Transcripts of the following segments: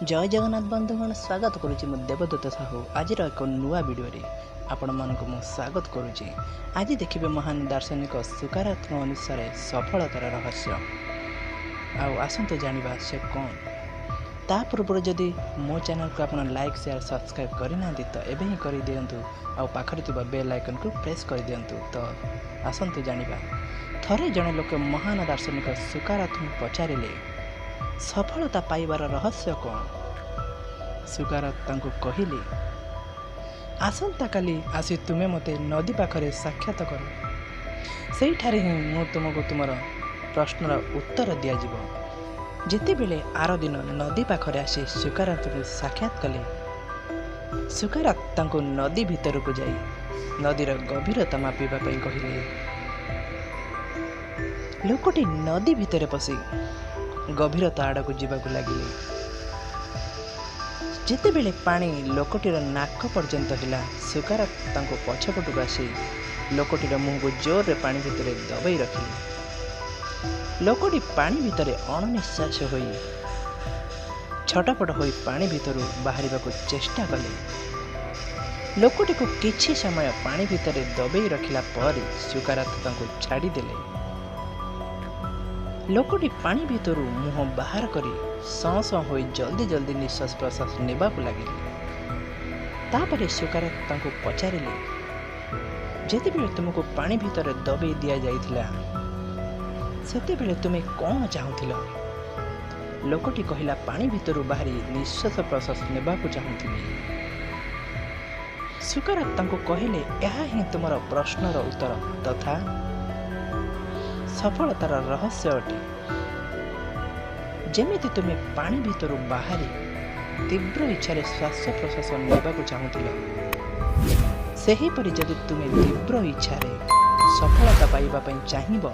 जय जगन्नाथ बंधुगण स्वागत करुच्ची देवदत्त साहू आज एक नुआ वीडियो आपण मानक स्वागत करुच्ची। आज देखिए महान दार्शनिक सुकारात्मक अनुसार सफलतार रहस्य आसतु जानिबा से कौन। ता पूर्व जदि मो चैनल को आप लाइक शेयर सब्सक्राइब करना तो एवं ही कर दिंतु आखिर बेल आइकन को प्रेस कर दिंतु। तो आसतु जानिबा थरे जड़े लोक महान दार्शनिक सुकारात्मक पचारे सफलता पाइबार रहस्य कौन। सुकारात कहले आसंता काली आसी तुमे मते नदी पाखरे साक्षात कर से ही मु तुमको तुमर प्रश्नर उत्तर दिज्व। जिते बेले आर दिन नदी पाखरे आसी सुकारात को साक्षात कले सुकारात नदी भितर को जाई नदीर गभीरता मापिबा पई कहले। लोकटी नदी भितर पशि गभीरता आड़ को जीवा लगिले। जिते बेले पानी लोकटीर नाक पर्यंत हिला सुकारात पछपटू आसी लोकटीर मुह को जोर रे पानी भितर दबाई रखिले। लोकटी पानी भितर अणनिश्वास होई छटपट होई पानी भितर बाहर को चेष्टा कले। लोकटी को किछि समय पानी भितर दबाई रखिला पर सुकारात छाड़ी देले। लोकटी पानी भितर मुह बाहर करी सौ हो जल्दी जल्दी निश्वास प्रश्वास नेबा लगिले। तापर सुकारात पचारे जिते बेले तुमको पानी भितर दबाई दि जाइथिला सेते बेले तुमे कौन चाहूथिल। लोकटी कहिला पानी भितर बाहरी निश्वास प्रश्वास नेबा चाहूथिली। सुकारात कहले यह ही तुमर प्रश्नर उत्तर तथा सफलतार रहस्य अटे। जेमिति तुमे पानी भितर बाहरी तीव्र इच्छा श्वास प्रश्वास नेबा चाहूथिल सेहीपरि जदि तुमे तीव्र इच्छा सफलता पाइबा पई चाहिब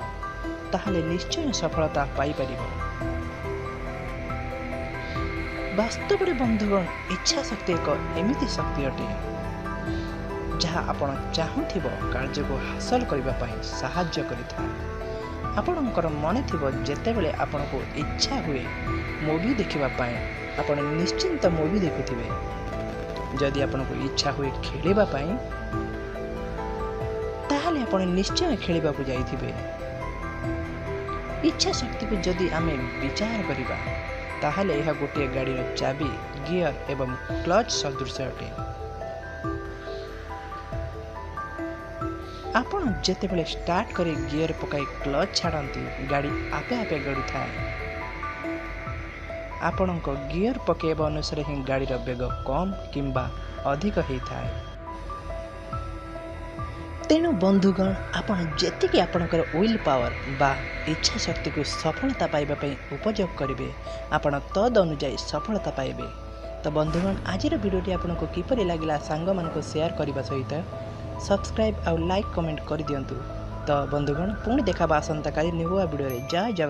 ताहले निश्चय सफलता पाई परिबो। वास्तव में बंधुगण इच्छा शक्ति एक एमिति शक्ति अटे जहाँ आपण चाहूथिब कार्य को हासिल करबा पई सहाय्य करिथा। आपणकर मन थी जितेबले आपण को इच्छा हुए मूवी देखा आपण निश्चिंत मूवी देखुथिबे। जदि आपण को इच्छा हुए खेलिबा पई ताहले आपण निश्चय खेलिबा को जाइथिबे। इच्छा शक्ति को जदि आमे विचार करिबा ताहले यह गोटे गाड़ीर चाबी गियर एवं क्लच सदृश अटे। आपण जितेबले स्टार्ट करे गियर पकाई क्लच छाड़ती गाड़ी आपे आपे गड़ी थाए। आपण गियर पकेबा अनुसार ही गाड़ीर बेग कम किंबा अधिक होता है। तेणु बंधुगण आपण जेतिकी आपणकर विल पावर बा इच्छा शक्ति को सफलता पाइबा पई उपयोग करिवे आपण तद अनुसार सफलता पाइबे। तो बंधुगण आज वीडियोटी आपनको किपरि लागिला सांग मानको शेयर करबा सहित सब्सक्राइब और लाइक कमेंट कर दियंतु। तो बंधुगण पुणी देखा आसंता काली नुआ वीडियो रे। जय जगन्नाथ।